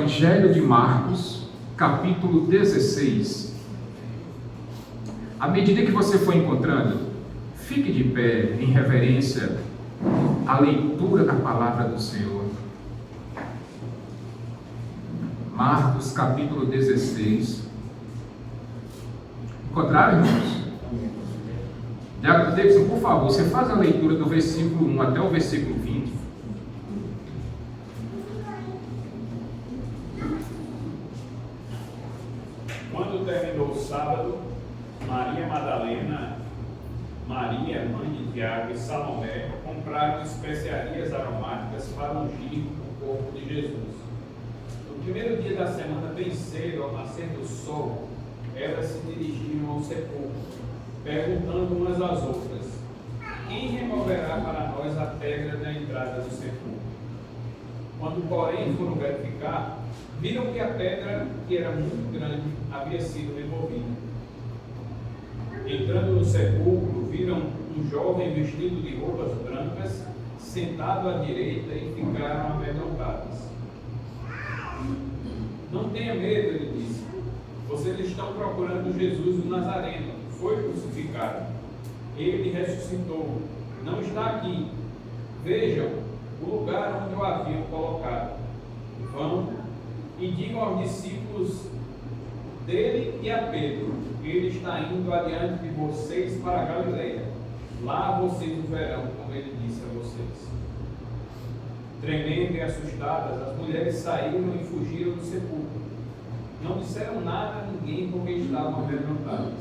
Evangelho de Marcos, capítulo 16. À medida que você for encontrando, fique de pé em reverência à leitura da palavra do Senhor. Marcos, capítulo 16. Encontraram, irmãos? Diácono Davidson, por favor, você faz a leitura do versículo 1 até o versículo 20. Quando terminou o sábado, Maria Madalena, Maria, mãe de Tiago e Salomé compraram especiarias aromáticas para ungir o corpo de Jesus. No primeiro dia da semana, bem cedo, ao nascer do sol, elas se dirigiram ao sepulcro, perguntando umas às outras: quem removerá para nós a pedra da entrada do sepulcro? Quando, porém, foram verificar, viram que a pedra, que era muito grande, havia sido removida. Entrando no sepulcro, viram um jovem vestido de roupas brancas, sentado à direita, e ficaram amedrontadas. Não tenha medo, ele disse. Vocês estão procurando Jesus o Nazareno, que foi crucificado. Ele ressuscitou, não está aqui. Vejam o lugar onde o haviam colocado. Vão e digam aos discípulos dele e a Pedro: ele está indo adiante de vocês para a Galileia. Lá vocês o verão, como ele disse a vocês. Tremendo e assustadas, as mulheres saíram e fugiram do sepulcro. Não disseram nada a ninguém porque estavam amedrontadas.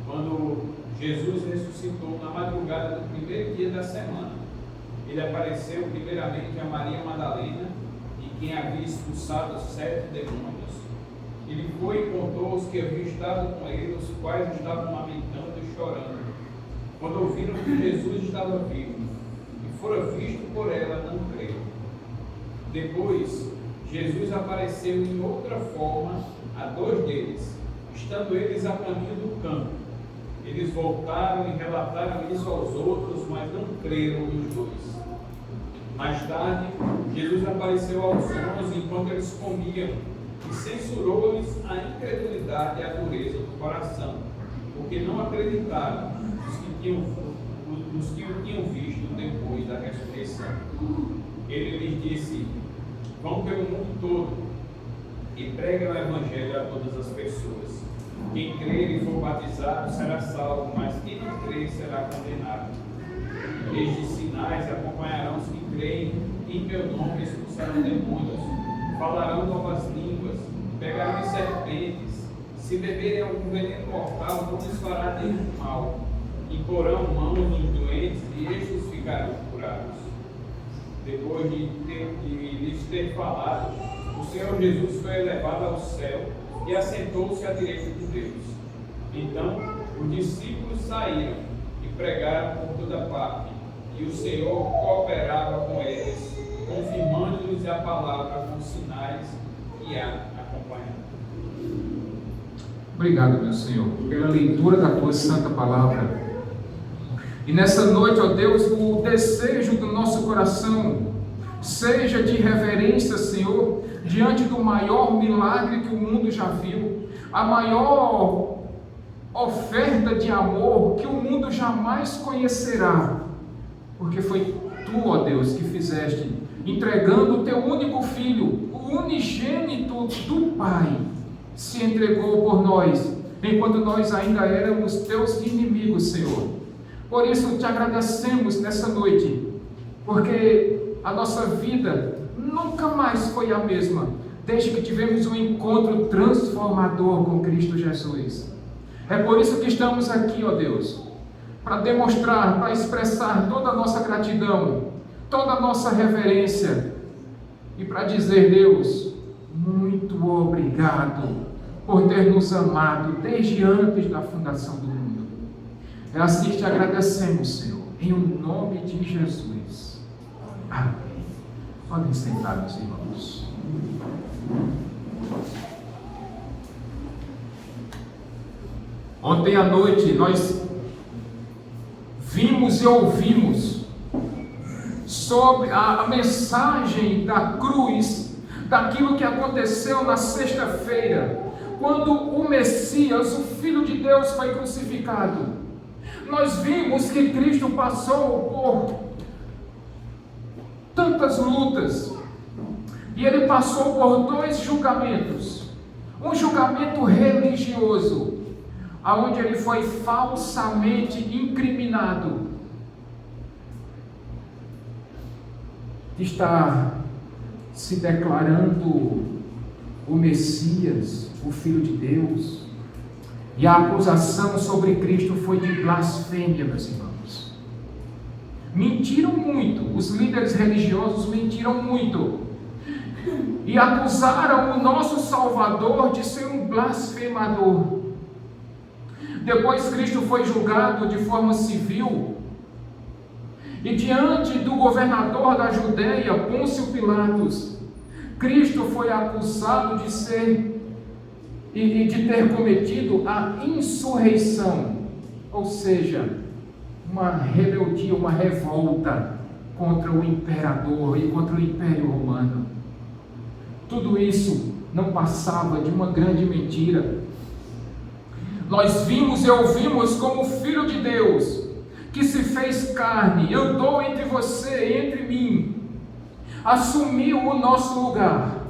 Quando Jesus ressuscitou na madrugada do primeiro dia da semana, ele apareceu primeiramente a Maria Madalena, de quem havia expulsado 7 demônios. Ele foi e contou aos que haviam estado com ele, os quais estavam lamentando e chorando, quando ouviram que Jesus estava vivo, e fora visto por ela, não creram. Depois, Jesus apareceu em outra forma a 2 deles, estando eles a caminho do campo. Eles voltaram e relataram isso aos outros, mas não creram nos 2. Mais tarde, Jesus apareceu aos 11 enquanto eles comiam, e censurou-lhes a incredulidade e a dureza do coração, porque não acreditaram nos que o tinham visto depois da ressurreição. Ele lhes disse: vão pelo mundo todo e preguem o Evangelho a todas as pessoas. Quem crer e for batizado será salvo, mas quem não crer será condenado. Estes sinais acompanharão os que creem, e em meu nome expulsarão demônios, falarão novas línguas, pegarão serpentes, se beberem algum veneno mortal, não lhes fará nenhum mal, imporão mãos nos doentes e estes ficarão curados. Depois de lhes ter falado, o Senhor Jesus foi elevado ao céu e assentou-se à direita de Deus. Então os discípulos saíram e pregaram por toda parte, e o Senhor cooperava com eles, confirmando-lhes a palavra com sinais que a acompanhavam. Obrigado, meu Senhor, pela leitura da Tua Santa Palavra. E nessa noite, ó Deus, o desejo do nosso coração seja de reverência, Senhor, diante do maior milagre que o mundo já viu, a maior oferta de amor que o mundo jamais conhecerá, porque foi Tu, ó Deus, que fizeste, entregando o Teu único Filho, o unigênito do Pai, se entregou por nós, enquanto nós ainda éramos Teus inimigos, Senhor. Por isso te agradecemos nessa noite, porque a nossa vida nunca mais foi a mesma, desde que tivemos um encontro transformador com Cristo Jesus. É por isso que estamos aqui, ó Deus, para demonstrar, para expressar toda a nossa gratidão, toda a nossa reverência, e para dizer: Deus, muito obrigado por ter nos amado desde antes da fundação do mundo. É assim que te agradecemos, Senhor, em o nome de Jesus. Amém. Podem sentar, meus irmãos. Ontem à noite nós vimos e ouvimos sobre a mensagem da cruz, daquilo que aconteceu na sexta-feira, quando o Messias, o Filho de Deus, foi crucificado. Nós vimos que Cristo passou por tantas lutas, e ele passou por 2 julgamentos. Um julgamento religioso, aonde ele foi falsamente incriminado de estar se declarando o Messias, o Filho de Deus. E a acusação sobre Cristo foi de blasfêmia, meus irmãos. Mentiram muito, os líderes religiosos mentiram muito, e acusaram o nosso Salvador de ser um blasfemador. Depois Cristo foi julgado de forma civil, e diante do governador da Judeia, Pôncio Pilatos, Cristo foi acusado de ser e de ter cometido a insurreição, ou seja, uma rebeldia, uma revolta contra o imperador e contra o Império Romano. Tudo isso não passava de uma grande mentira. Nós vimos e ouvimos como o Filho de Deus, que se fez carne, andou entre você, entre mim, assumiu o nosso lugar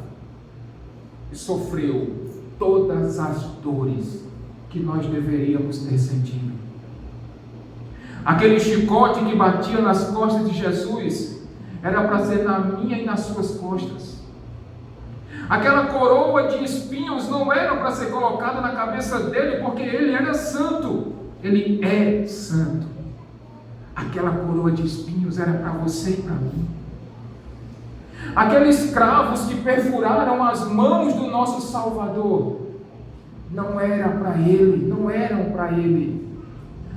e sofreu todas as dores que nós deveríamos ter sentido. Aquele chicote que batia nas costas de Jesus era para ser na minha e nas suas costas. Aquela coroa de espinhos não era para ser colocada na cabeça dele, porque ele era santo. Ele é santo. Aquela coroa de espinhos era para você e para mim. Aqueles cravos que perfuraram as mãos do nosso Salvador não era para ele, não eram para ele.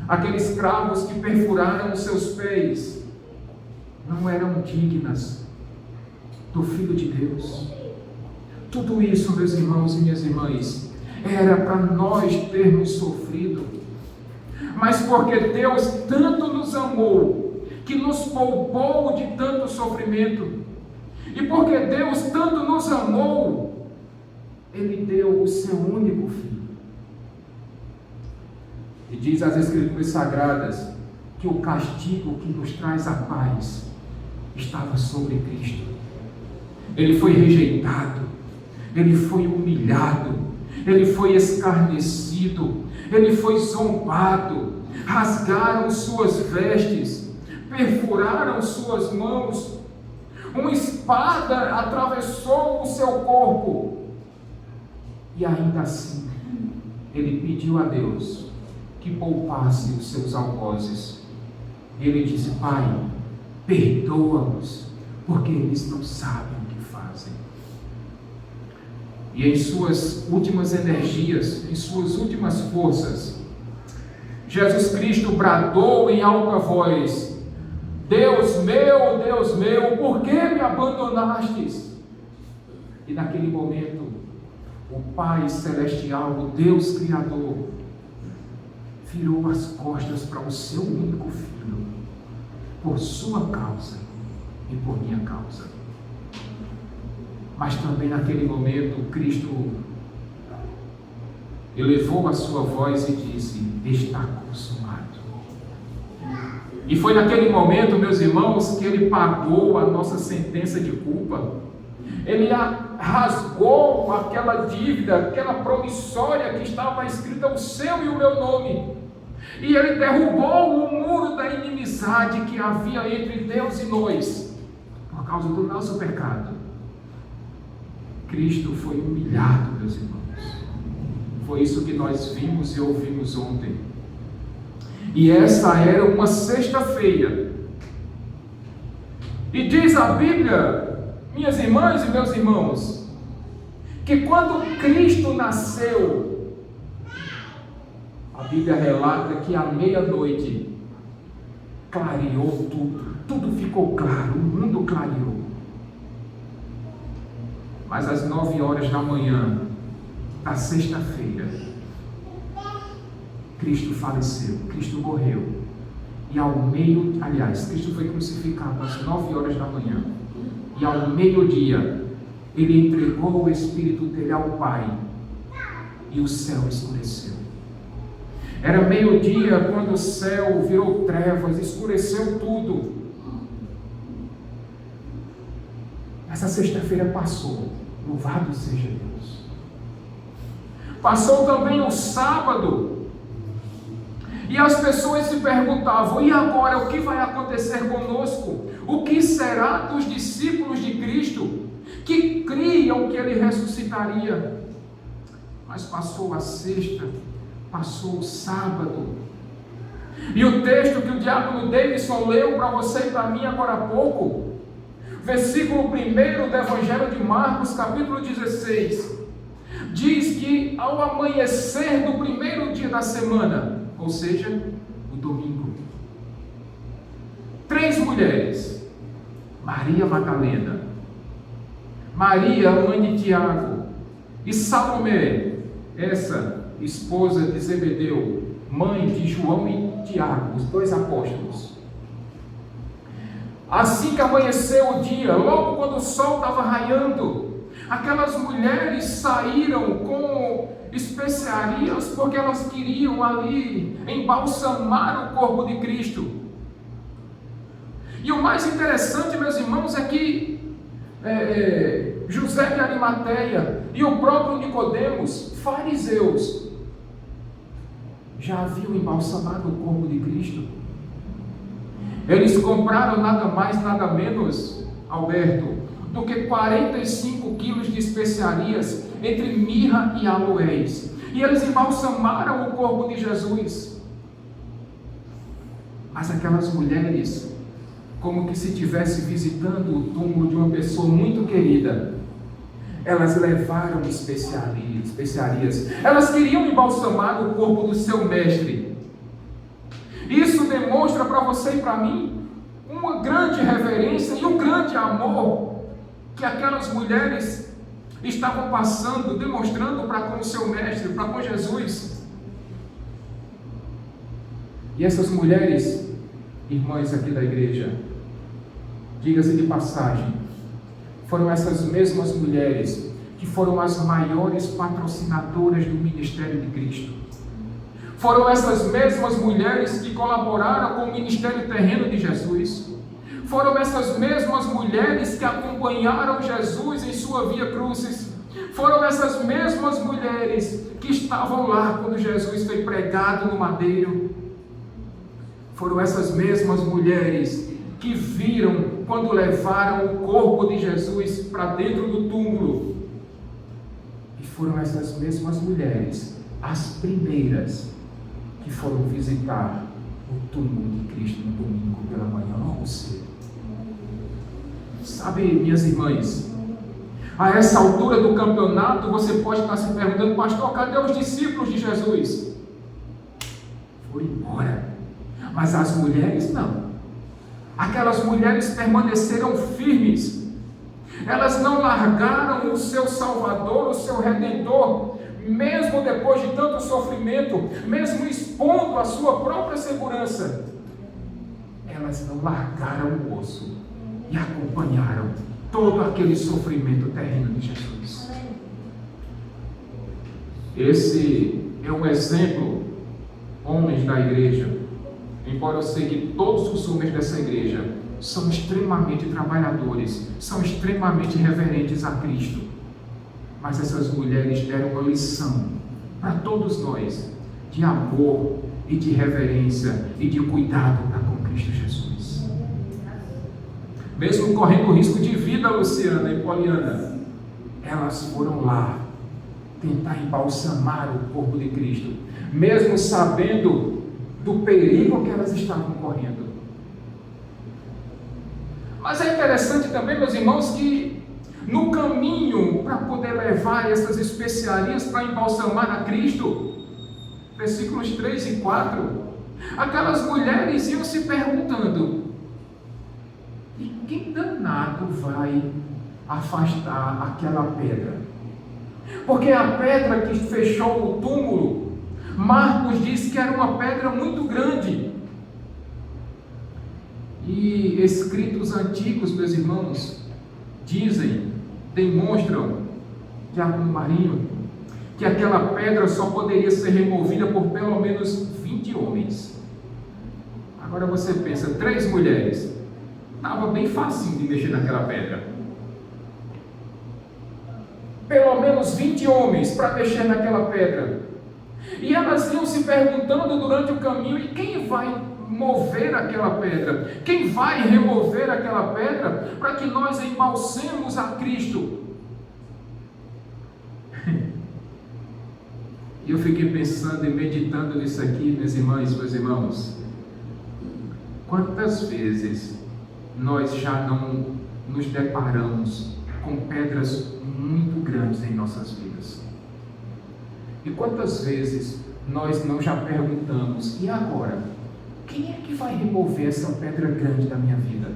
Aqueles cravos que perfuraram os seus pés não eram dignas do Filho de Deus. Tudo isso, meus irmãos e minhas irmãs, era para nós termos sofrido. Mas porque Deus tanto nos amou, que nos poupou de tanto sofrimento, e porque Deus tanto nos amou, Ele deu o seu único Filho. E diz as Escrituras Sagradas que o castigo que nos traz a paz estava sobre Cristo. Ele foi rejeitado, ele foi humilhado, ele foi escarnecido, ele foi zombado, rasgaram suas vestes, perfuraram suas mãos, uma espada atravessou o seu corpo, e ainda assim ele pediu a Deus que poupasse os seus algozes. Ele disse: Pai, perdoa-os, porque eles não sabem o que fazem. E em suas últimas energias, em suas últimas forças, Jesus Cristo bradou em alta voz: Deus meu, por que me abandonastes? E naquele momento, o Pai Celestial, o Deus Criador, virou as costas para o seu único Filho, por sua causa e por minha causa. Mas também naquele momento, Cristo elevou a sua voz e disse: está consumado. E foi naquele momento, meus irmãos, que Ele pagou a nossa sentença de culpa. Ele rasgou aquela dívida, aquela promissória que estava escrita o seu e o meu nome. E Ele derrubou o muro da inimizade que havia entre Deus e nós, por causa do nosso pecado. Cristo foi humilhado, meus irmãos. Foi isso que nós vimos e ouvimos ontem. E essa era uma sexta-feira. E diz a Bíblia, minhas irmãs e meus irmãos, que quando Cristo nasceu, a Bíblia relata que à meia-noite clareou tudo ficou claro, o mundo clareou. Mas às 9 horas da manhã da sexta-feira, Cristo faleceu, Cristo morreu. E Cristo foi crucificado às 9 horas da manhã. E ao meio-dia, ele entregou o Espírito dele ao Pai e o céu escureceu. Era meio-dia quando o céu virou trevas, escureceu tudo. Essa sexta-feira passou, louvado seja Deus. Passou também o sábado, e as pessoas se perguntavam: e agora, o que vai acontecer conosco? O que será dos discípulos de Cristo que criam que ele ressuscitaria? Mas passou a sexta, passou o sábado, e o texto que o diácono Davidson leu para você e para mim agora há pouco, versículo 1 do Evangelho de Marcos, capítulo 16, diz que ao amanhecer do primeiro dia da semana, ou seja, o domingo, 3 mulheres, Maria Madalena, Maria, mãe de Tiago, e Salomé, essa esposa de Zebedeu, mãe de João e Tiago, os 2 apóstolos. Assim que amanheceu o dia, logo quando o sol estava raiando, aquelas mulheres saíram com especiarias, porque elas queriam ali embalsamar o corpo de Cristo. E o mais interessante, meus irmãos, é que José de Arimateia e o próprio Nicodemos, fariseus, já haviam embalsamado o corpo de Cristo. Eles compraram nada mais, nada menos, Alberto, do que 45 quilos de especiarias, entre mirra e aloés. E eles embalsamaram o corpo de Jesus. Mas aquelas mulheres, como que se estivesse visitando o túmulo de uma pessoa muito querida, elas levaram especiarias. Elas queriam embalsamar o corpo do seu mestre. Isso demonstra para você e para mim uma grande reverência e um grande amor que aquelas mulheres estavam passando, demonstrando para com o seu mestre, para com Jesus. E essas mulheres, irmãs aqui da igreja, diga-se de passagem, foram essas mesmas mulheres que foram as maiores patrocinadoras do ministério de Cristo. Foram essas mesmas mulheres que colaboraram com o ministério terreno de Jesus. Foram essas mesmas mulheres que acompanharam Jesus em sua via crucis. Foram essas mesmas mulheres que estavam lá quando Jesus foi pregado no madeiro. Foram essas mesmas mulheres que viram quando levaram o corpo de Jesus para dentro do túmulo. E foram essas mesmas mulheres as primeiras que foram visitar o túmulo de Cristo no domingo pela manhã, logo cedo. Sabe, minhas irmãs, a essa altura do campeonato você pode estar se perguntando: pastor, cadê os discípulos de Jesus? Foram embora. Mas as mulheres não. Aquelas mulheres permaneceram firmes. Elas não largaram o seu Salvador, o seu Redentor, mesmo depois de tanto sofrimento, mesmo expondo a sua própria segurança. Elas não largaram o osso e acompanharam todo aquele sofrimento terreno de Jesus. Esse é um exemplo, homens da igreja. Embora eu sei que todos os homens dessa igreja são extremamente trabalhadores, são extremamente reverentes a Cristo, mas essas mulheres deram uma lição para todos nós de amor e de reverência e de cuidado para com Cristo Jesus. Mesmo correndo risco de vida, Luciana e Poliana, elas foram lá tentar embalsamar o corpo de Cristo, mesmo sabendo do perigo que elas estavam correndo. Mas é interessante também, meus irmãos, que no caminho para poder levar essas especiarias para embalsamar a Cristo, versículos 3 e 4, aquelas mulheres iam se perguntando: e quem danado vai afastar aquela pedra? Porque a pedra que fechou o túmulo, Marcos diz que era uma pedra muito grande. E escritos antigos, meus irmãos, dizem demonstram, diácono Marinho, que aquela pedra só poderia ser removida por pelo menos 20 homens. Agora você pensa, 3 mulheres, estava bem facinho de mexer naquela pedra. Pelo menos 20 homens para mexer naquela pedra. E elas iam se perguntando durante o caminho, e quem vai mover aquela pedra? Quem vai remover aquela pedra para que nós embalsemos a Cristo? E eu fiquei pensando e meditando nisso aqui, minhas irmãs, meus irmãos. Quantas vezes nós já não nos deparamos com pedras muito grandes em nossas vidas? E quantas vezes nós não já perguntamos, e agora? Quem é que vai remover essa pedra grande da minha vida?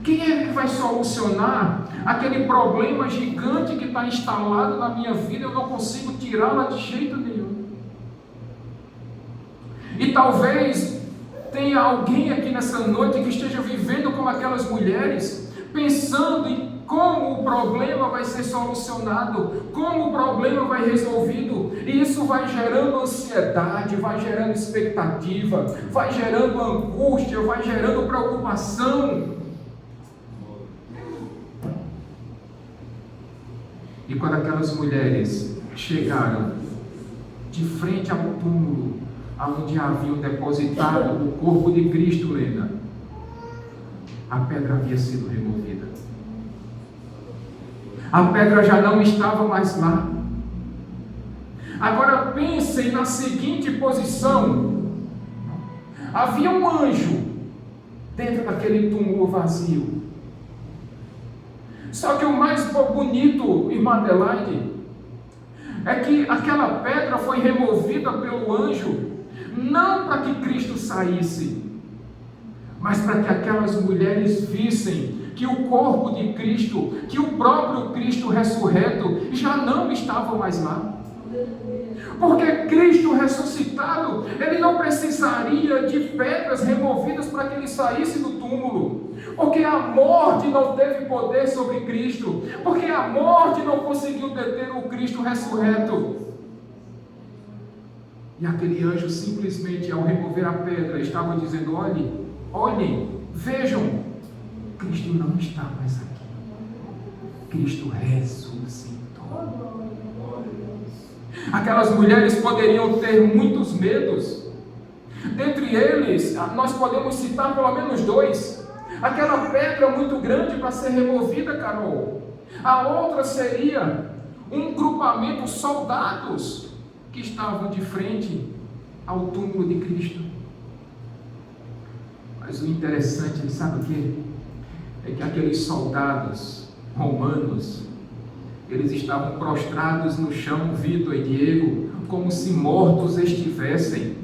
Quem é que vai solucionar aquele problema gigante que está instalado na minha vida? Eu não consigo tirá-la de jeito nenhum. E talvez tenha alguém aqui nessa noite que esteja vivendo como aquelas mulheres, pensando em como o problema vai ser solucionado, como o problema vai ser resolvido, e isso vai gerando ansiedade, vai gerando expectativa, vai gerando angústia, vai gerando preocupação. E quando aquelas mulheres chegaram de frente ao túmulo, onde haviam depositado o corpo de Cristo, Lena, a pedra havia sido removida. A pedra já não estava mais lá. Agora pensem na seguinte posição: havia um anjo dentro daquele túmulo vazio. Só que o mais bonito, irmã Adelaide, é que aquela pedra foi removida pelo anjo não para que Cristo saísse, mas para que aquelas mulheres vissem que o corpo de Cristo, que o próprio Cristo ressurreto já não estava mais lá. Porque Cristo ressuscitado, ele não precisaria de pedras removidas para que ele saísse do túmulo. Porque a morte não teve poder sobre Cristo. Porque a morte não conseguiu deter o Cristo ressurreto. E aquele anjo simplesmente, ao remover a pedra, estava dizendo: olhem, vejam, Cristo não está mais aqui. Cristo ressuscitou. Aquelas mulheres poderiam ter muitos medos. Dentre eles, nós podemos citar pelo menos 2. Aquela pedra muito grande para ser removida, Carol. A outra seria um grupamento de soldados que estavam de frente ao túmulo de Cristo. Mas o interessante, sabe o que? É que aqueles soldados romanos, eles estavam prostrados no chão, Vitor e Diego, como se mortos estivessem.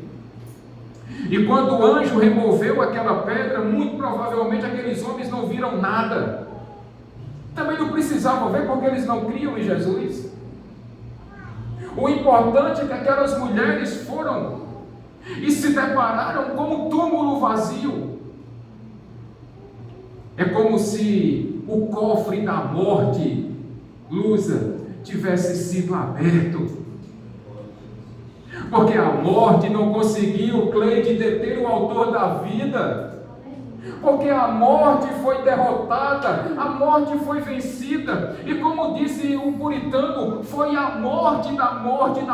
E quando o anjo removeu aquela pedra, muito provavelmente aqueles homens não viram nada. Também não precisavam ver, porque eles não criam em Jesus. O importante é que aquelas mulheres foram e se depararam com um túmulo vazio. É como se o cofre da morte, Lusa, tivesse sido aberto. Porque a morte não conseguiu, Cleide, deter o autor da vida. Porque a morte foi derrotada, a morte foi vencida. E como disse o puritano, foi a morte da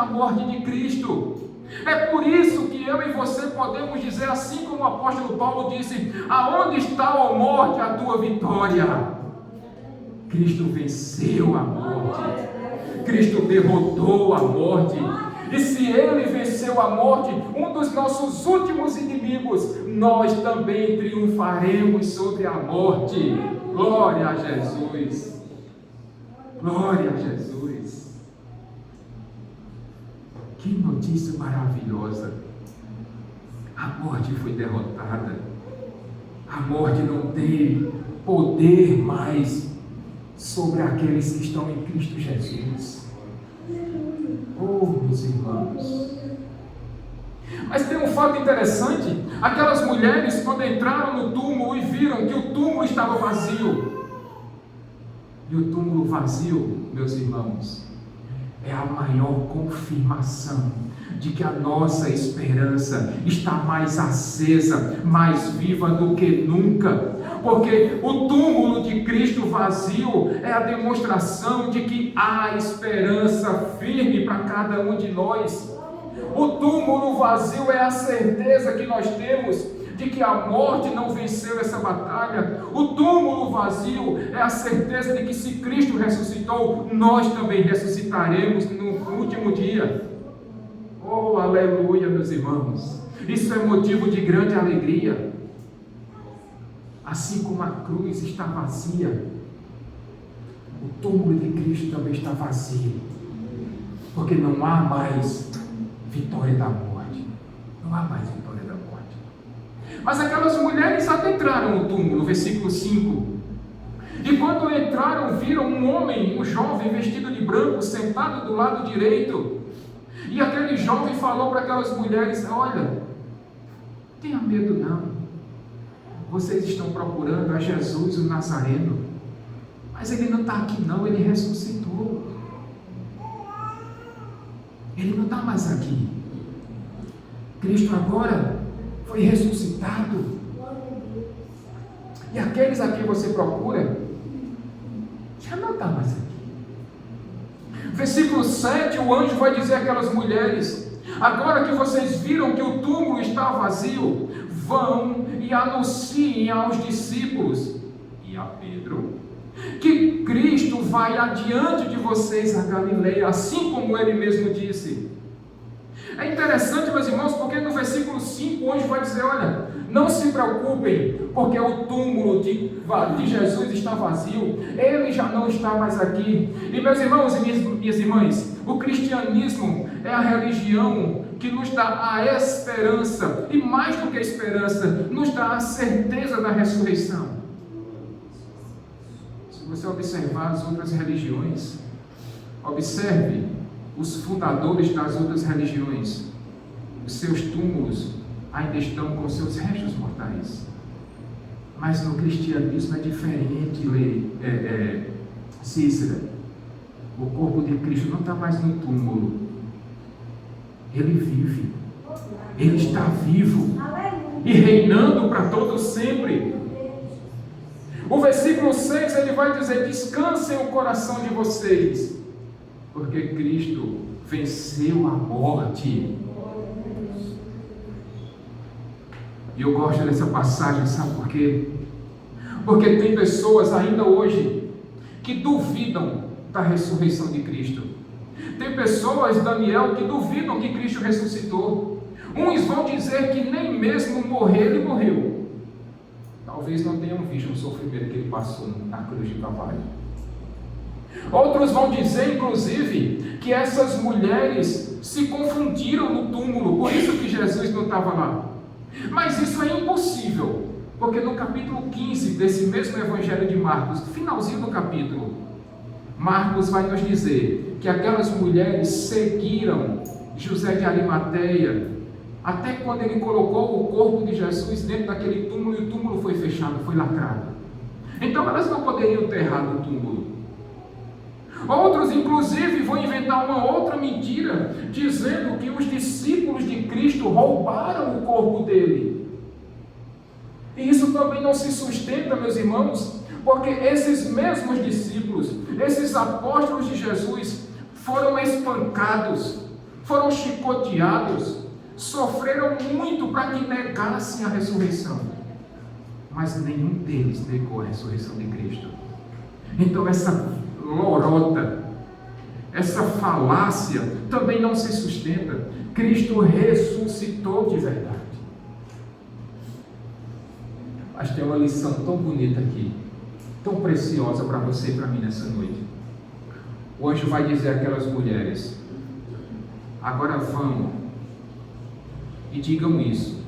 morte de Cristo. É por isso que eu e você podemos dizer, assim como o apóstolo Paulo disse: aonde está, ó morte, a tua vitória? Cristo venceu a morte. Cristo derrotou a morte. E se Ele venceu a morte, um dos nossos últimos inimigos, nós também triunfaremos sobre a morte. Glória a Jesus. Glória a Jesus. Que notícia maravilhosa. A morte foi derrotada. A morte não tem poder mais sobre aqueles que estão em Cristo Jesus. Oh, meus irmãos. Mas tem um fato interessante. Aquelas mulheres, quando entraram no túmulo e viram que o túmulo estava vazio, E o túmulo vazio, meus irmãos, é a maior confirmação de que a nossa esperança está mais acesa, mais viva do que nunca. Porque o túmulo de Cristo vazio é a demonstração de que há esperança firme para cada um de nós. O túmulo vazio é a certeza que nós temos de que a morte não venceu essa batalha. O túmulo vazio é a certeza de que se Cristo ressuscitou, nós também ressuscitaremos no último dia. Oh, aleluia, meus irmãos. Isso é motivo de grande alegria. Assim como a cruz está vazia, o túmulo de Cristo também está vazio. Porque não há mais vitória da morte. Não há mais vitória da morte. Mas aquelas mulheres adentraram o túmulo, versículo 5. E quando entraram, viram um homem, um jovem vestido de branco, sentado do lado direito. E aquele jovem falou para aquelas mulheres: olha, tenha medo não. Vocês estão procurando a Jesus, o Nazareno. Mas ele não está aqui não, ele ressuscitou. Ele não está mais aqui. Cristo agora foi ressuscitado. E aqueles a quem você procura já não está mais aqui. Versículo 7, o anjo vai dizer àquelas mulheres: agora que vocês viram que o túmulo está vazio, vão e anunciem aos discípulos e a Pedro que Cristo vai adiante de vocês a Galileia, assim como ele mesmo disse. É interessante, meus irmãos, porque no versículo 5 o anjo vai dizer: olha, não se preocupem, porque o túmulo de Jesus está vazio, ele já não está mais aqui. E meus irmãos e minhas irmãs, o cristianismo é a religião que nos dá a esperança, e mais do que a esperança, nos dá a certeza da ressurreição. Se você observar as outras religiões, observe os fundadores das outras religiões, os seus túmulos ainda estão com seus restos mortais. Mas no cristianismo é diferente, Cícera. O corpo de Cristo não está mais no túmulo. Ele vive. Ele está vivo. E reinando para todos sempre. O versículo 6 ele vai dizer: descansem o coração de vocês, porque Cristo venceu a morte. E eu gosto dessa passagem, sabe por quê? Porque tem pessoas ainda hoje que duvidam da ressurreição de Cristo. Tem pessoas, Daniel, que duvidam que Cristo ressuscitou. Uns vão dizer que nem mesmo morrer ele morreu. Talvez não tenham visto o sofrimento que ele passou na cruz de Calvário. Outros vão dizer, inclusive, que essas mulheres se confundiram no túmulo, por isso que Jesus não estava lá. Mas isso é impossível, porque no capítulo 15 desse mesmo Evangelho de Marcos, finalzinho do capítulo, Marcos vai nos dizer que aquelas mulheres seguiram José de Arimateia, até quando ele colocou o corpo de Jesus dentro daquele túmulo e o túmulo foi fechado, foi lacrado. Então elas não poderiam ter errado o túmulo. Outros, inclusive, vão inventar uma outra mentira, dizendo que os discípulos de Cristo roubaram o corpo dele. E isso também não se sustenta, meus irmãos, porque esses mesmos discípulos, esses apóstolos de Jesus, foram espancados, foram chicoteados, sofreram muito para que negassem a ressurreição. Mas nenhum deles negou a ressurreição de Cristo. Então essa lorota, essa falácia também não se sustenta. Cristo ressuscitou de verdade. Mas tem uma lição tão bonita aqui, tão preciosa para você e para mim nessa noite. O anjo vai dizer àquelas mulheres: agora vão e digam isso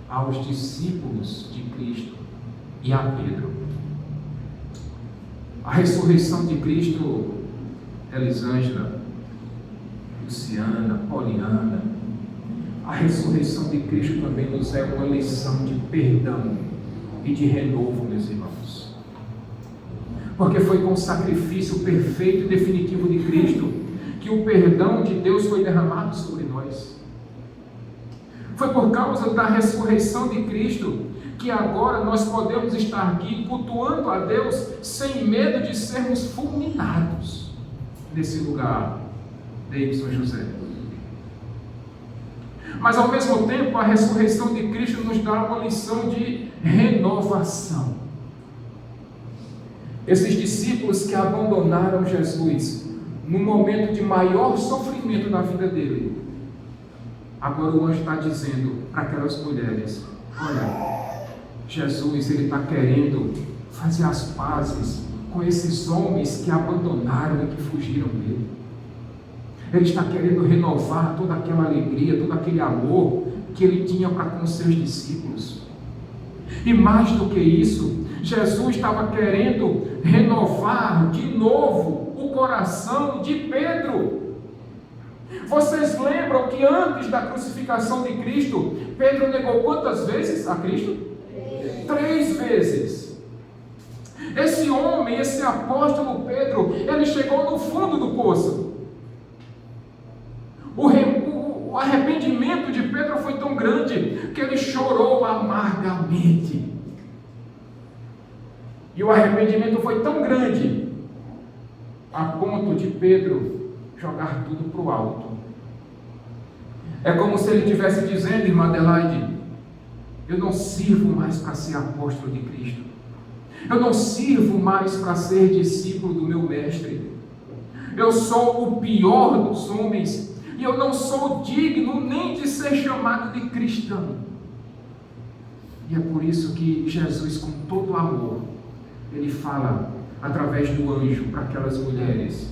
aos discípulos de Cristo e a Pedro. A ressurreição de Cristo, Elisângela, Luciana, Poliana, a ressurreição de Cristo também nos é uma lição de perdão e de renovo, meus irmãos. Porque foi com o sacrifício perfeito e definitivo de Cristo que o perdão de Deus foi derramado sobre nós. Foi por causa da ressurreição de Cristo que agora nós podemos estar aqui cultuando a Deus sem medo de sermos fulminados nesse lugar, Davidson José. Mas ao mesmo tempo a ressurreição de Cristo nos dá uma lição de renovação. Esses discípulos que abandonaram Jesus no momento de maior sofrimento da vida dele, agora o anjo está dizendo para aquelas mulheres: olha, Jesus ele está querendo fazer as pazes com esses homens que abandonaram e que fugiram dele. Ele está querendo renovar toda aquela alegria, todo aquele amor que ele tinha para com os seus discípulos. E mais do que isso, Jesus estava querendo renovar de novo o coração de Pedro. Vocês lembram que antes da crucificação de Cristo, Pedro negou quantas vezes a Cristo? 3 vezes. Esse homem, esse apóstolo Pedro, ele chegou no fundo do poço. O arrependimento de Pedro foi tão grande que ele chorou amargamente. E o arrependimento foi tão grande a ponto de Pedro jogar tudo para o alto. É como se ele estivesse dizendo, irmã Adelaide: eu não sirvo mais para ser apóstolo de Cristo. Eu não sirvo mais para ser discípulo do meu mestre. Eu sou o pior dos homens e eu não sou digno nem de ser chamado de cristão. E é por isso que Jesus, com todo amor, ele fala através do anjo para aquelas mulheres: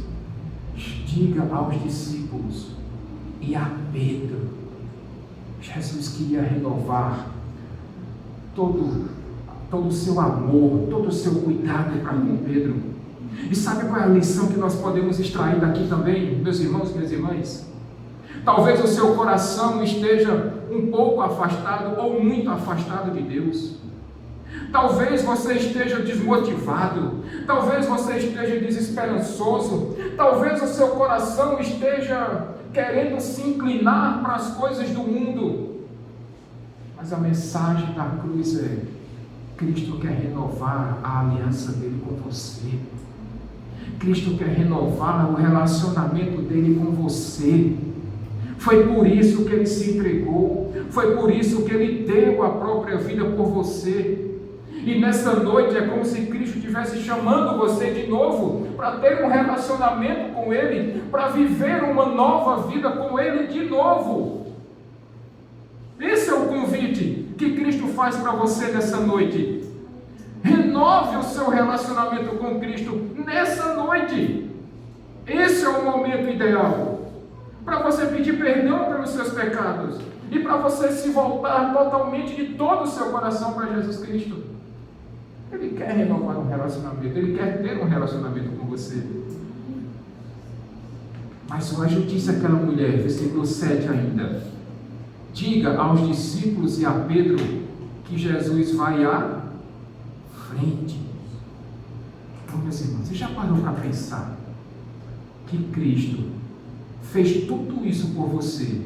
diga aos discípulos e a Pedro. Jesus queria renovar todo o seu amor, todo o seu cuidado para com Pedro. E sabe qual é a lição que nós podemos extrair daqui também, meus irmãos e minhas irmãs? Talvez o seu coração esteja um pouco afastado ou muito afastado de Deus. Talvez você esteja desmotivado, talvez você esteja desesperançoso, talvez o seu coração esteja querendo se inclinar para as coisas do mundo. Mas a mensagem da cruz é: Cristo quer renovar a aliança dele com você. Cristo quer renovar o relacionamento dele com você. Foi por isso que ele se entregou, foi por isso que ele deu a própria vida por você. E nessa noite é como se Cristo estivesse chamando você de novo para ter um relacionamento com ele, para viver uma nova vida com ele de novo. Esse é o convite que Cristo faz para você nessa noite. Renove o seu relacionamento com Cristo nessa noite. Esse é o momento ideal para você pedir perdão pelos seus pecados e para você se voltar totalmente de todo o seu coração para Jesus Cristo. Ele quer renovar um relacionamento, ele quer ter um relacionamento com você. Mas o anjo disse àquela mulher, versículo 7 ainda: diga aos discípulos e a Pedro que Jesus vai à frente. Então, meus irmãos, você já parou para pensar que Cristo fez tudo isso por você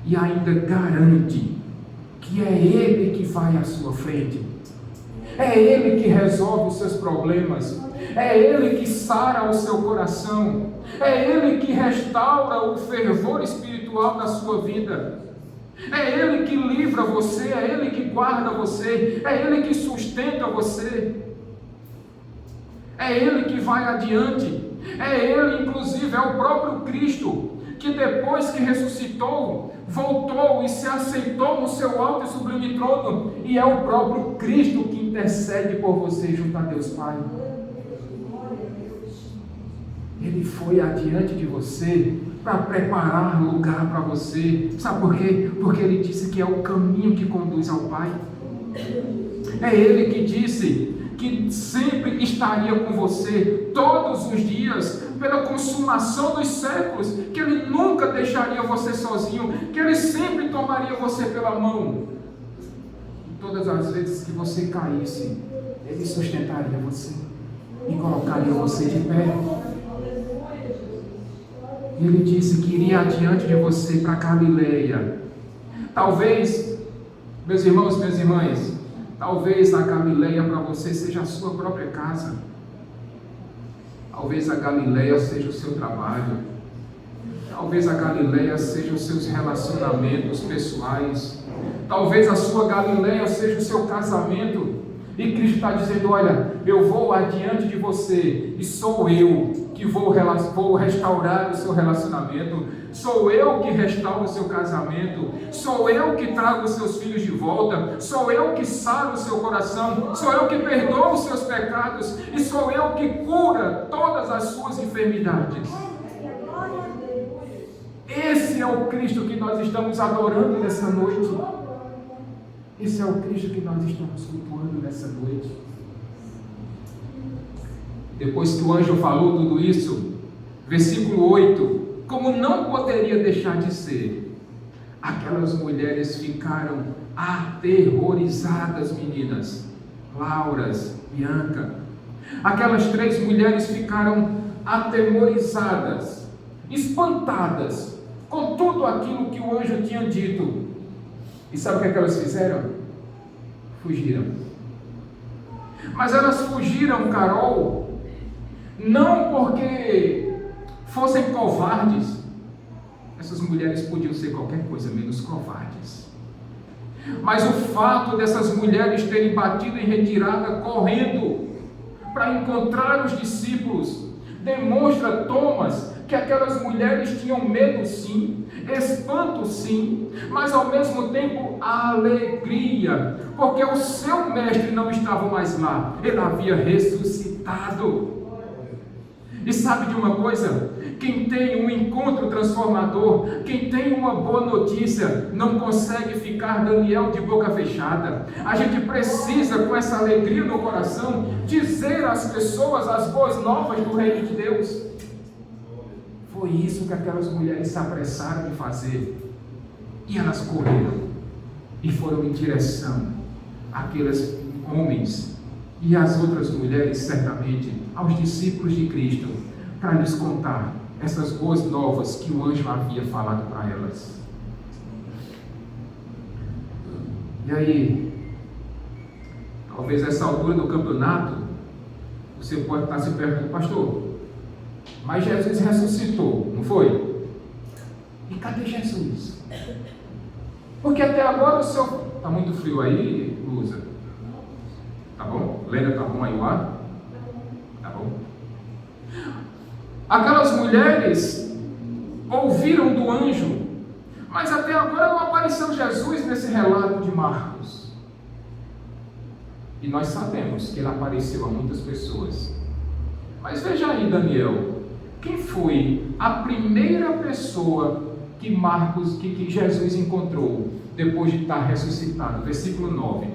e ainda garante que é Ele que vai à sua frente? É Ele que resolve os seus problemas, é Ele que sara o seu coração, é Ele que restaura o fervor espiritual da sua vida, é Ele que livra você, é Ele que guarda você, é Ele que sustenta você, é Ele que vai adiante, é Ele, inclusive, é o próprio Cristo, que depois que ressuscitou, voltou e se aceitou no seu alto e sublime trono, e é o próprio Cristo que intercede por você junto a Deus Pai. Ele foi adiante de você para preparar lugar para você. Sabe por quê? Porque Ele disse que é o caminho que conduz ao Pai. É Ele que disse que sempre estaria com você todos os dias, pela consumação dos séculos, que Ele nunca deixaria você sozinho, que Ele sempre tomaria você pela mão. E todas as vezes que você caísse, Ele sustentaria você. e colocaria você de pé. Ele disse que iria adiante de você para Galileia. Talvez, meus irmãos, minhas irmãs, talvez a Galileia para você seja a sua própria casa. Talvez a Galileia seja o seu trabalho. Talvez a Galileia seja os seus relacionamentos pessoais. Talvez a sua Galileia seja o seu casamento. E Cristo está dizendo: olha, eu vou adiante de você, e sou eu que vou restaurar o seu relacionamento, sou eu que restauro o seu casamento, sou eu que trago os seus filhos de volta, sou eu que saro o seu coração, sou eu que perdoo os seus pecados, e sou eu que cura todas as suas enfermidades. Esse é o Cristo que nós estamos adorando nessa noite. Esse é o Cristo que nós estamos cultuando nessa noite. Depois que o anjo falou tudo isso, versículo 8: como não poderia deixar de ser, aquelas mulheres ficaram aterrorizadas, meninas, Lauras, Bianca. Aquelas 3 mulheres ficaram atemorizadas, espantadas com tudo aquilo que o anjo tinha dito. E sabe o que elas fizeram? Fugiram. Mas elas fugiram, Carol, não porque fossem covardes. Essas mulheres podiam ser qualquer coisa menos covardes. Mas o fato dessas mulheres terem batido em retirada, correndo para encontrar os discípulos, demonstra, Thomas, que aquelas mulheres tinham medo sim, espanto sim, mas ao mesmo tempo alegria, porque o seu mestre não estava mais lá, ele havia ressuscitado. E sabe de uma coisa? Quem tem um encontro transformador, quem tem uma boa notícia, não consegue ficar Daniel de boca fechada. A gente precisa, com essa alegria no coração, dizer às pessoas as boas novas do reino de Deus. Foi isso que aquelas mulheres se apressaram em fazer. E elas correram e foram em direção àqueles homens e às outras mulheres, certamente, aos discípulos de Cristo, para lhes contar essas boas novas que o anjo havia falado para elas. E aí, talvez nessa altura do campeonato, você pode estar se perguntando: pastor, mas Jesus ressuscitou, não foi? E cadê Jesus? Porque até agora o senhor... Está muito frio aí, Lusa? Tá bom? Lena, tá bom aí o ar? Tá bom? Aquelas mulheres ouviram do anjo, mas até agora não apareceu Jesus nesse relato de Marcos. E nós sabemos que ele apareceu a muitas pessoas. Mas veja aí, Daniel, quem foi a primeira pessoa que que Jesus encontrou depois de estar ressuscitado? Versículo 9.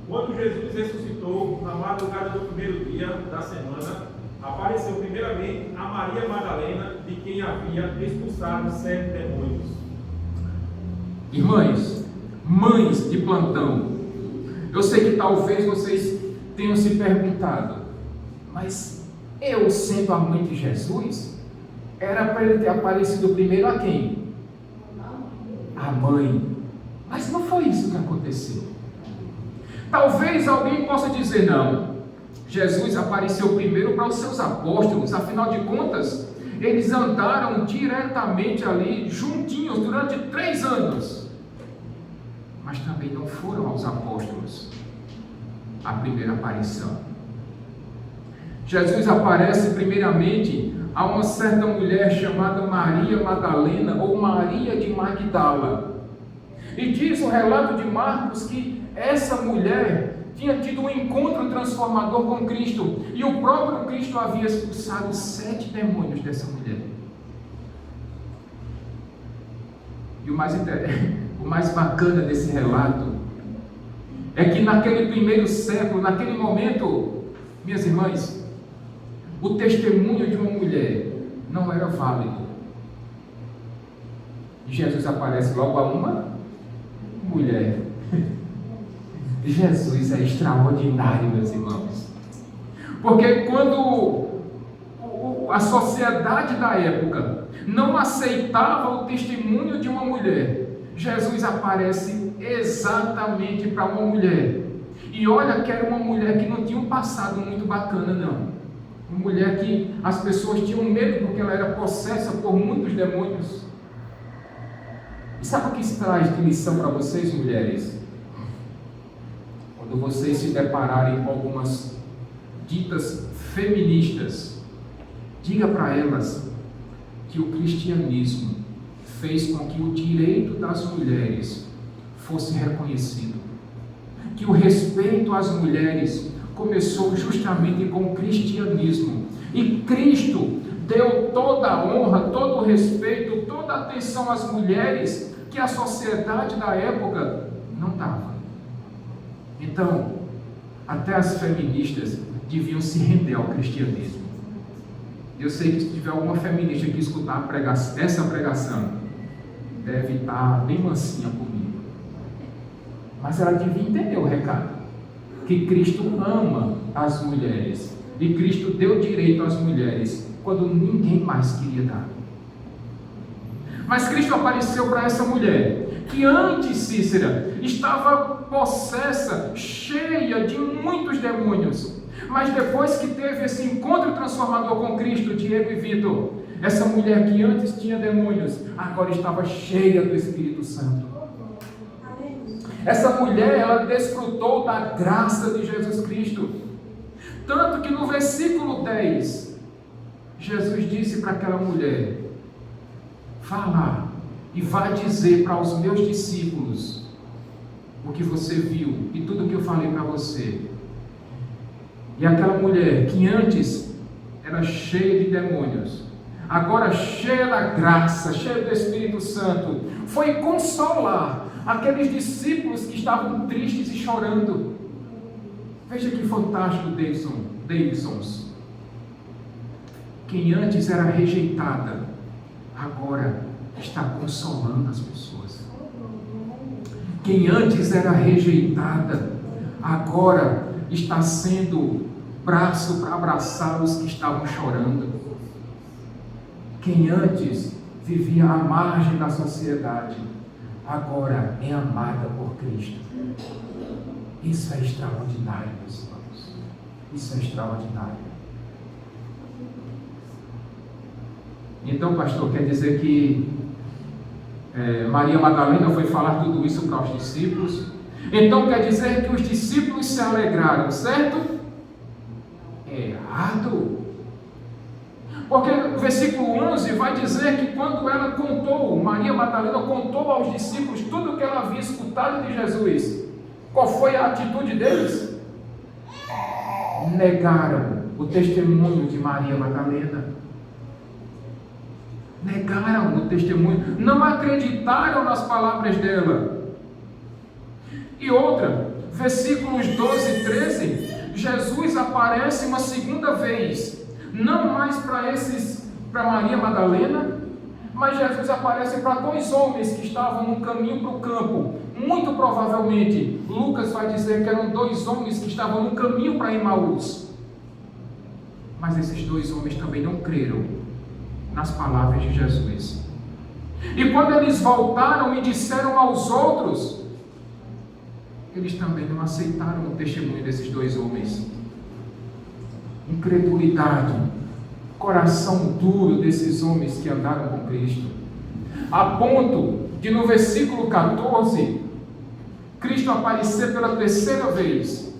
Quando Jesus ressuscitou, na madrugada do primeiro dia da semana, apareceu primeiramente a Maria Madalena, de quem havia expulsado 7 demônios. Irmãs, mães de plantão, eu sei que talvez vocês tenham se perguntado: mas eu, sendo a mãe de Jesus, era para ele ter aparecido primeiro a quem? A mãe. Mas não foi isso que aconteceu. Talvez alguém possa dizer: não, Jesus apareceu primeiro para os seus apóstolos, afinal de contas, eles andaram diretamente ali, juntinhos, durante 3 anos. Mas também não foram aos apóstolos a primeira aparição. Jesus aparece primeiramente a uma certa mulher chamada Maria Madalena, ou Maria de Magdala. E diz o relato de Marcos que essa mulher tinha tido um encontro transformador com Cristo, e o próprio Cristo havia expulsado 7 demônios dessa mulher. E o mais bacana desse relato é que naquele primeiro século, naquele momento, minhas irmãs, o testemunho de uma mulher não era válido. E Jesus aparece logo a uma mulher. Jesus é extraordinário, meus irmãos. Porque quando a sociedade da época não aceitava o testemunho de uma mulher, Jesus aparece exatamente para uma mulher. E olha que era uma mulher que não tinha um passado muito bacana, não. Uma mulher que as pessoas tinham medo porque ela era possessa por muitos demônios. E sabe o que isso traz de lição para vocês, mulheres? Quando vocês se depararem com algumas ditas feministas, diga para elas que o cristianismo fez com que o direito das mulheres fosse reconhecido, que o respeito às mulheres começou justamente com o cristianismo, e Cristo deu toda a honra, todo o respeito, toda a atenção às mulheres que a sociedade da época não dava. Então, até as feministas deviam se render ao cristianismo. Eu sei que se tiver alguma feminista que escutar essa pregação, deve estar bem mansinha comigo. Mas ela devia entender o recado, que Cristo ama as mulheres, e Cristo deu direito às mulheres quando ninguém mais queria dar. Mas Cristo apareceu para essa mulher, que antes, Cícera, estava possessa, cheia de muitos demônios, mas depois que teve esse encontro transformador com Cristo, Diego e Vitor, essa mulher que antes tinha demônios, agora estava cheia do Espírito Santo. Essa mulher, ela desfrutou da graça de Jesus Cristo. Tanto que no versículo 10, Jesus disse para aquela mulher: vá lá e vá dizer para os meus discípulos o que você viu e tudo o que eu falei para você. E aquela mulher que antes era cheia de demônios, agora cheia da graça, cheia do Espírito Santo, foi consolar aqueles discípulos que estavam tristes e chorando. Veja que fantástico, Davidsons. Quem antes era rejeitada, agora está consolando as pessoas. Quem antes era rejeitada, agora está sendo braço para abraçar os que estavam chorando. Quem antes vivia à margem da sociedade, agora é amada por Cristo. Isso é extraordinário, meus irmãos. Isso é extraordinário. Então, pastor, quer dizer que Maria Madalena foi falar tudo isso para os discípulos? Então quer dizer que os discípulos se alegraram, certo? Errado. Porque o versículo 11 vai dizer que quando ela contou, Maria Madalena contou aos discípulos tudo o que ela havia escutado de Jesus, qual foi a atitude deles? Negaram o testemunho de Maria Madalena. Negaram o testemunho, não acreditaram nas palavras dela. E outra, versículos 12 e 13, Jesus aparece uma segunda vez, não mais para Maria Madalena, mas Jesus aparece para dois homens que estavam no caminho para o campo. Muito provavelmente, Lucas vai dizer que eram dois homens que estavam no caminho para Emaús. Mas esses dois homens também não creram nas palavras de Jesus. E quando eles voltaram e disseram aos outros, eles também não aceitaram o testemunho desses dois homens. Incredulidade, coração duro desses homens que andaram com Cristo, a ponto de no versículo 14, Cristo aparecer pela terceira vez,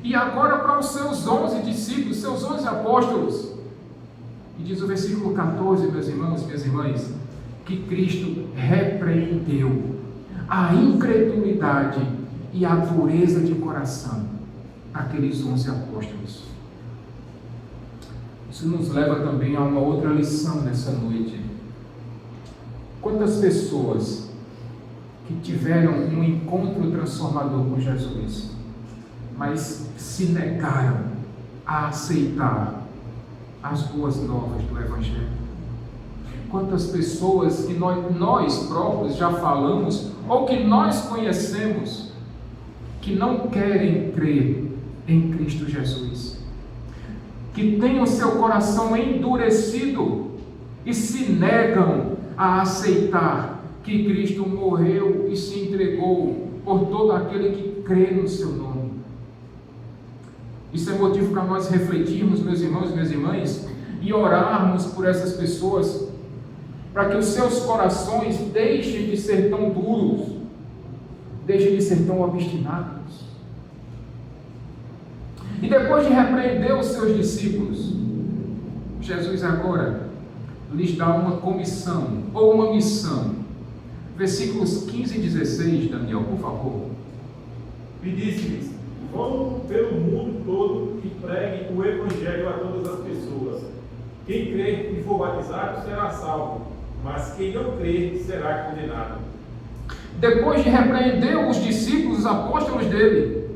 e agora para os seus 11 discípulos, seus 11 apóstolos. E diz o versículo 14, meus irmãos, minhas irmãs, que Cristo repreendeu a incredulidade e a dureza de coração daqueles 11 apóstolos. Isso nos leva também a uma outra lição nessa noite. Quantas pessoas que tiveram um encontro transformador com Jesus, mas se negaram a aceitar as boas novas do Evangelho? Quantas pessoas que nós próprios já falamos, ou que nós conhecemos, que não querem crer em Cristo Jesus. que têm o seu coração endurecido e se negam a aceitar que Cristo morreu e se entregou por todo aquele que crê no seu nome. Isso é motivo para nós refletirmos, meus irmãos e minhas irmãs, e orarmos por essas pessoas, para que os seus corações deixem de ser tão duros, deixem de ser tão obstinados. E depois de repreender os seus discípulos, Jesus agora lhes dá uma comissão, ou uma missão. Versículos 15 e 16, Daniel, por favor. E disse-lhes: vão pelo mundo todo e preguem o Evangelho a todas as pessoas. Quem crer e for batizado será salvo, mas quem não crer será condenado. Depois de repreender os discípulos, os apóstolos dele,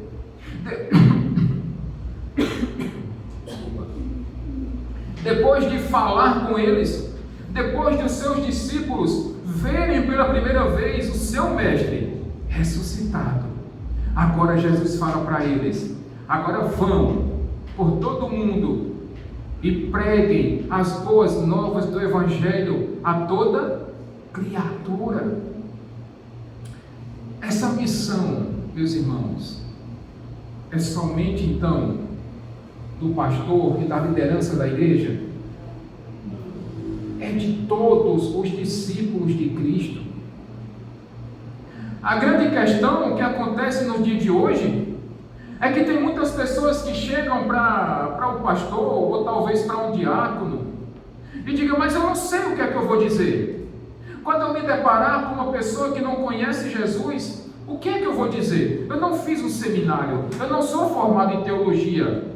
depois de falar com eles, depois de os seus discípulos verem pela primeira vez o seu mestre ressuscitado, agora Jesus fala para eles: agora vão por todo o mundo e preguem as boas novas do Evangelho a toda criatura. Essa missão, meus irmãos, é somente então do pastor e da liderança da igreja? É de todos os discípulos de Cristo. A grande questão que acontece no dia de hoje é que tem muitas pessoas que chegam para o pastor, ou talvez para um diácono, e digam: mas eu não sei o que é que eu vou dizer. Quando eu me deparar com uma pessoa que não conhece Jesus, o que é que eu vou dizer? Eu não fiz um seminário, eu não sou formado em teologia.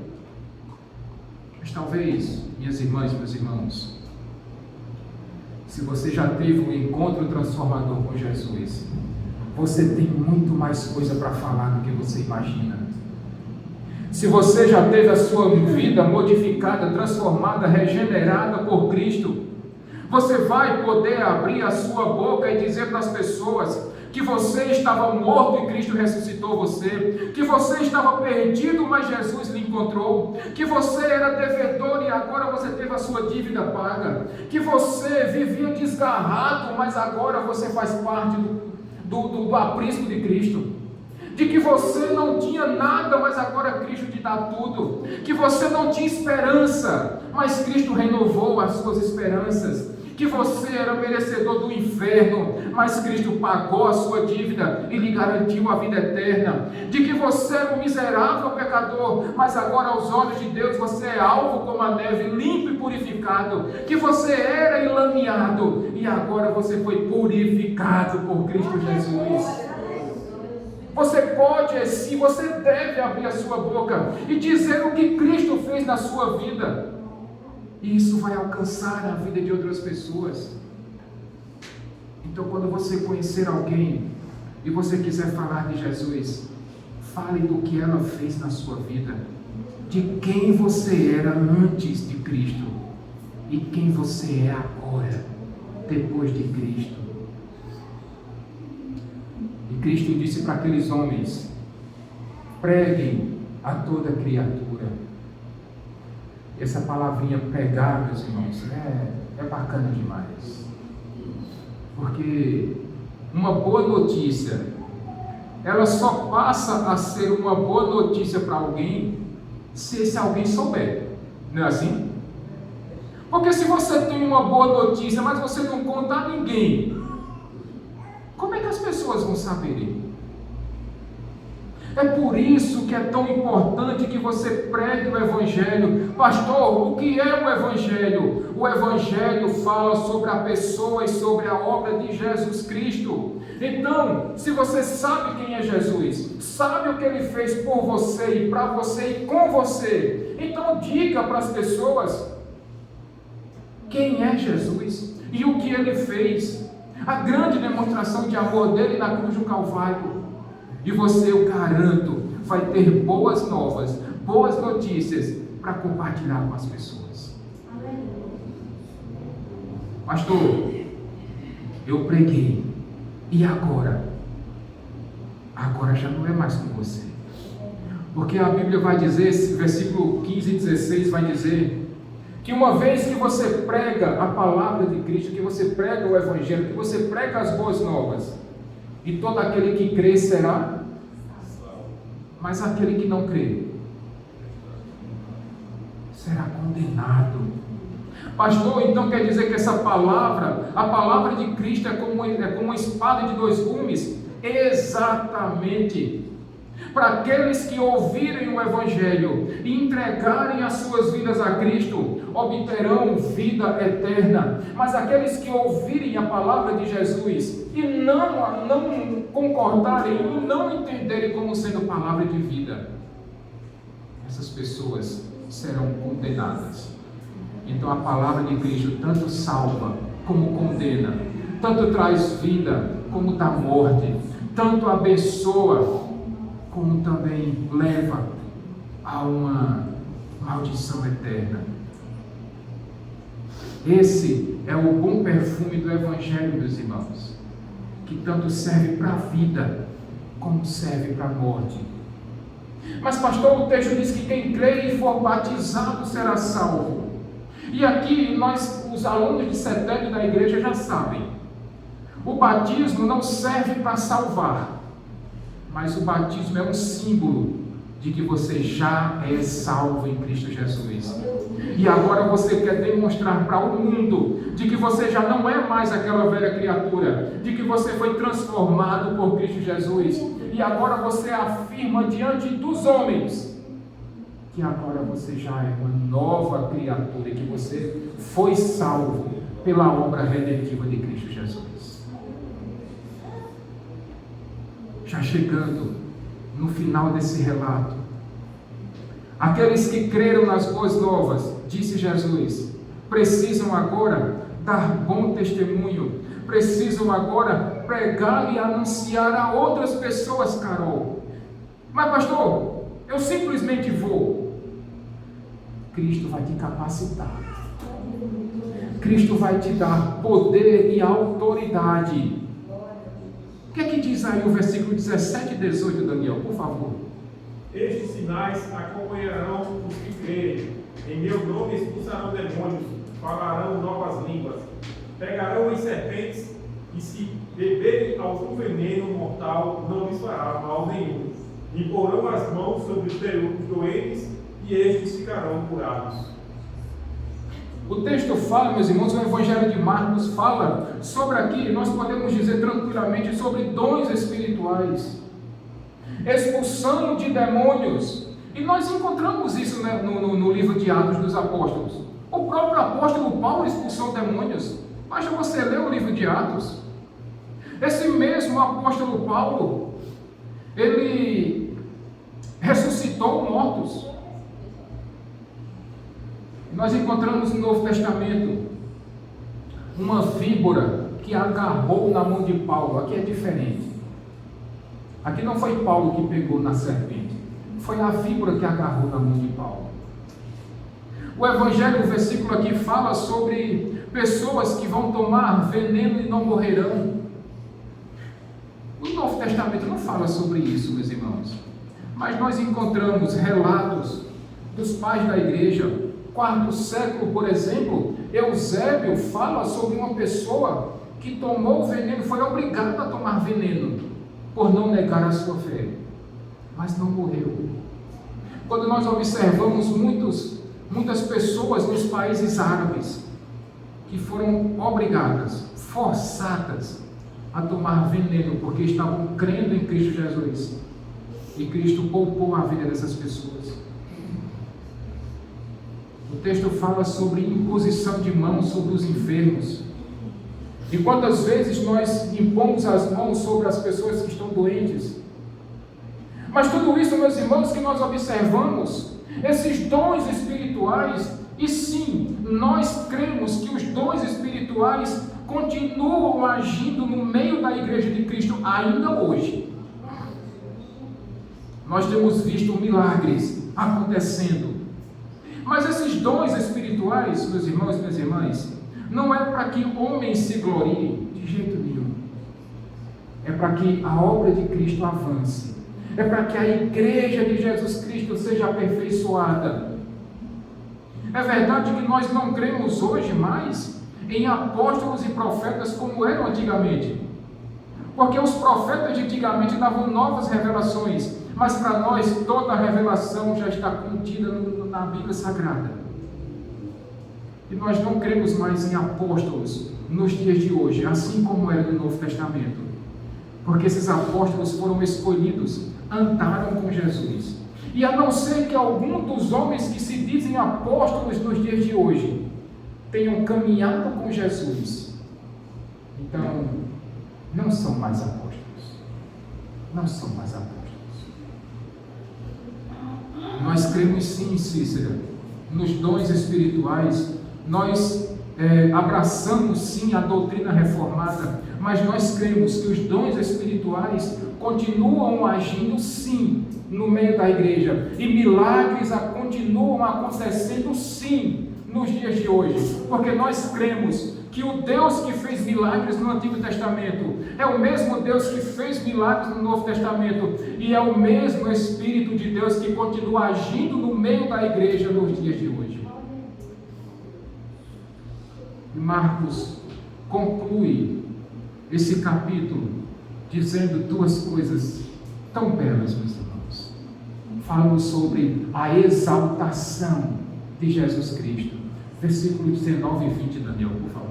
Mas talvez, minhas irmãs e meus irmãos, se você já teve um encontro transformador com Jesus, você tem muito mais coisa para falar do que você imagina. Se você já teve a sua vida modificada, transformada, regenerada por Cristo, você vai poder abrir a sua boca e dizer para as pessoas que você estava morto e Cristo ressuscitou você, que você estava perdido, mas Jesus lhe encontrou, que você era devedor e agora você teve a sua dívida paga, que você vivia desgarrado, mas agora você faz parte do aprisco de Cristo, de que você não tinha nada, mas agora Cristo te dá tudo, que você não tinha esperança, mas Cristo renovou as suas esperanças, que você era merecedor do inferno, mas Cristo pagou a sua dívida e lhe garantiu a vida eterna, de que você era um miserável pecador, mas agora aos olhos de Deus você é alvo como a neve, limpo e purificado, que você era enlameado e agora você foi purificado por Cristo Jesus. Você pode, sim, você deve abrir a sua boca e dizer o que Cristo fez na sua vida. E isso vai alcançar a vida de outras pessoas. Então, quando você conhecer alguém e você quiser falar de Jesus, fale do que ela fez na sua vida, de quem você era antes de Cristo e quem você é agora, depois de Cristo. E Cristo disse para aqueles homens: preguem a toda criatura. Essa palavrinha pregar, meus irmãos, é bacana demais. Porque uma boa notícia, ela só passa a ser uma boa notícia para alguém se esse alguém souber. Não é assim? Porque se você tem uma boa notícia, mas você não conta a ninguém, como é que as pessoas vão saberem? É por isso que é tão importante que você pregue o Evangelho. Pastor, o que é o Evangelho? O Evangelho fala sobre a pessoa e sobre a obra de Jesus Cristo. Então, se você sabe quem é Jesus, sabe o que Ele fez por você e para você e com você, então diga para as pessoas quem é Jesus e o que Ele fez. A grande demonstração de amor dele na cruz do Calvário. E você, eu garanto, vai ter boas novas, boas notícias para compartilhar com as pessoas. Pastor, eu preguei. E agora? Agora já não é mais com você. Porque a Bíblia vai dizer, versículo 15 e 16 vai dizer, que uma vez que você prega a palavra de Cristo, que você prega o Evangelho, que você prega as boas novas, e todo aquele que crê será, mas aquele que não crê será condenado. Pastor, então quer dizer que essa palavra, a palavra de Cristo é como uma espada de dois gumes? Exatamente. Para aqueles que ouvirem o Evangelho e entregarem as suas vidas a Cristo, obterão vida eterna. Mas aqueles que ouvirem a palavra de Jesus e não concordarem e não entenderem como sendo palavra de vida, essas pessoas serão condenadas. Então a palavra de Cristo tanto salva como condena, tanto traz vida como dá morte, tanto abençoa como também leva a uma maldição eterna. Esse é o bom perfume do Evangelho, meus irmãos, que tanto serve para a vida como serve para a morte. Mas pastor, o texto diz que quem crê e for batizado será salvo. E aqui nós, os alunos de setembro da igreja já sabem, o batismo não serve para salvar, mas o batismo é um símbolo de que você já é salvo em Cristo Jesus. E agora você quer demonstrar para o mundo de que você já não é mais aquela velha criatura, de que você foi transformado por Cristo Jesus. E agora você afirma diante dos homens que agora você já é uma nova criatura e que você foi salvo pela obra redentiva de Cristo Jesus. Já chegando no final desse relato, aqueles que creram nas boas novas, disse Jesus, precisam agora dar bom testemunho, precisam agora pregar e anunciar a outras pessoas, Carol. Mas pastor, eu simplesmente vou. Cristo vai te capacitar. Cristo vai te dar poder e autoridade. O que é que diz aí o versículo 17 e 18, Daniel, por favor? Estes sinais acompanharão os que crerem. Em meu nome expulsarão demônios, falarão novas línguas, pegarão em serpentes, e se beberem algum veneno mortal, não lhes fará mal nenhum. Imporão as mãos sobre os doentes, e estes ficarão curados. O texto fala, meus irmãos, o Evangelho de Marcos fala sobre aqui, nós podemos dizer tranquilamente, sobre dons espirituais, expulsão de demônios, e nós encontramos isso, né, no livro de Atos dos Apóstolos. O próprio apóstolo Paulo expulsou demônios. Basta você ler o livro de Atos. Esse mesmo apóstolo Paulo, ele ressuscitou mortos. Nós encontramos no Novo Testamento uma víbora que agarrou na mão de Paulo. Aqui é diferente. Aqui não foi Paulo que pegou na serpente, foi a víbora que agarrou na mão de Paulo. O Evangelho, o versículo aqui fala sobre pessoas que vão tomar veneno e não morrerão. O Novo Testamento não fala sobre isso, meus irmãos, mas nós encontramos relatos dos pais da igreja. Quarto século, por exemplo, Eusébio fala sobre uma pessoa que tomou veneno, foi obrigada a tomar veneno, por não negar a sua fé, mas não morreu. Quando nós observamos muitas pessoas nos países árabes, que foram obrigadas, forçadas a tomar veneno, porque estavam crendo em Cristo Jesus, e Cristo poupou a vida dessas pessoas. O texto fala sobre imposição de mãos sobre os enfermos. E quantas vezes nós impomos as mãos sobre as pessoas que estão doentes? Mas tudo isso, meus irmãos, que nós observamos, esses dons espirituais, e sim, nós cremos que os dons espirituais continuam agindo no meio da igreja de Cristo ainda hoje. Nós temos visto milagres acontecendo. Mas esses dons espirituais, meus irmãos e minhas irmãs, não é para que homens se gloriem, de jeito nenhum. É para que a obra de Cristo avance. é para que a igreja de Jesus Cristo seja aperfeiçoada. É verdade que nós não cremos hoje mais em apóstolos e profetas como eram antigamente, porque os profetas de antigamente davam novas revelações, mas para nós toda a revelação já está contida na Bíblia Sagrada. E nós não cremos mais em apóstolos nos dias de hoje, assim como era no Novo Testamento, porque esses apóstolos foram escolhidos, andaram com Jesus. E a não ser que algum dos homens que se dizem apóstolos nos dias de hoje tenham caminhado com Jesus, então não são mais apóstolos. Não são mais apóstolos. Nós cremos sim, Cícera, nos dons espirituais. Nós abraçamos sim a doutrina reformada, mas nós cremos que os dons espirituais continuam agindo sim no meio da igreja, e milagres continuam acontecendo sim nos dias de hoje, porque nós cremos que o Deus que fez milagres no Antigo Testamento é o mesmo Deus que fez milagres no Novo Testamento, e é o mesmo Espírito de Deus que continua agindo no meio da igreja nos dias de hoje. E Marcos conclui esse capítulo dizendo duas coisas tão belas, meus irmãos. Falando sobre a exaltação de Jesus Cristo. Versículo 19 e 20, Daniel, por favor.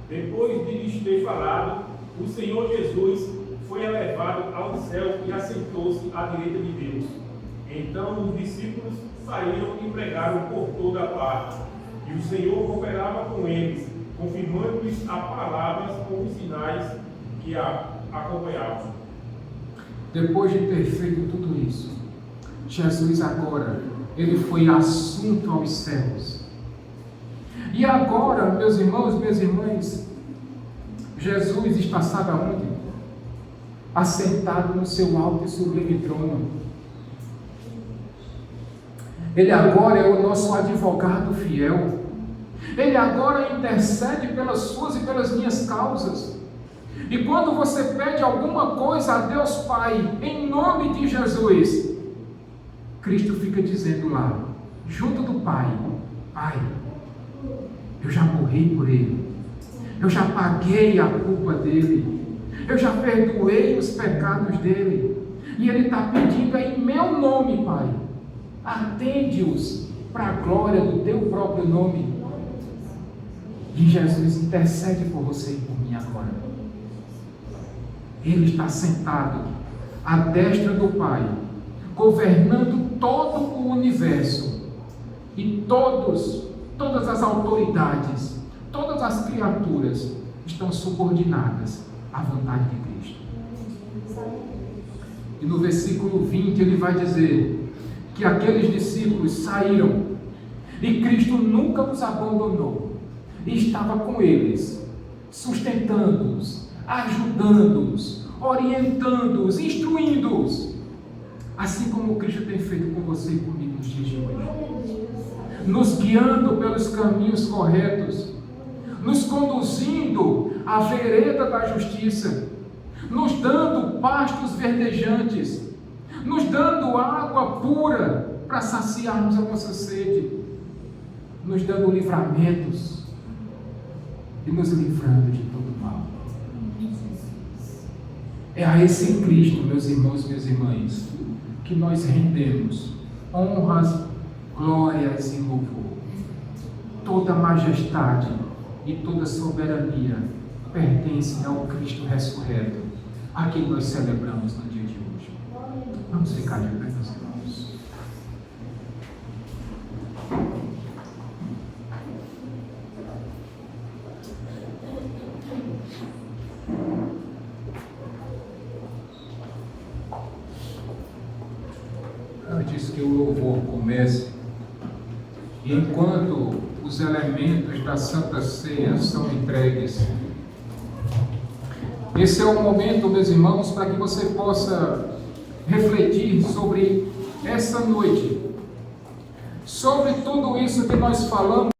Depois de lhes ter falado, o Senhor Jesus foi elevado ao céu e assentou-se à direita de Deus. Então os discípulos saíram e pregaram por toda a parte. E o Senhor cooperava com eles, confirmando-lhes a palavra com os sinais que a acompanhavam. Depois de ter feito tudo isso, Jesus agora, ele foi assunto aos céus. E agora, meus irmãos, minhas irmãs, Jesus está, sabe aonde? Assentado no seu alto e sublime trono. Ele agora é o nosso advogado fiel. Ele agora intercede pelas suas e pelas minhas causas. E quando você pede alguma coisa a Deus Pai, em nome de Jesus, Cristo fica dizendo lá, junto do Pai: Pai, eu já morri por ele, eu já paguei a culpa dele, eu já perdoei os pecados dele, e ele está pedindo em meu nome, Pai, atende-os para a glória do teu próprio nome. E Jesus intercede por você e por mim agora. Ele está sentado à destra do Pai, governando todo o universo, e todas as autoridades, todas as criaturas estão subordinadas à vontade de Cristo. E no versículo 20 ele vai dizer que aqueles discípulos saíram e Cristo nunca os abandonou, e estava com eles, sustentando-os, ajudando-os, orientando-os, instruindo-os, assim como Cristo tem feito com você e comigo nos dias de hoje, nos guiando pelos caminhos corretos, nos conduzindo à vereda da justiça, nos dando pastos verdejantes, nos dando água pura para saciarmos a nossa sede, nos dando livramentos e nos livrando de todo mal. É a esse Cristo, meus irmãos e minhas irmãs, que nós rendemos honras, glórias e louvor. Toda majestade e toda soberania pertencem ao Cristo ressurreto, a quem nós celebramos no dia de hoje. Vamos ficar de pé, meus irmãos. Antes que o louvor comece, e enquanto os elementos da Santa Ceia são entregues, esse é o momento, meus irmãos, para que você possa refletir sobre essa noite, sobre tudo isso que nós falamos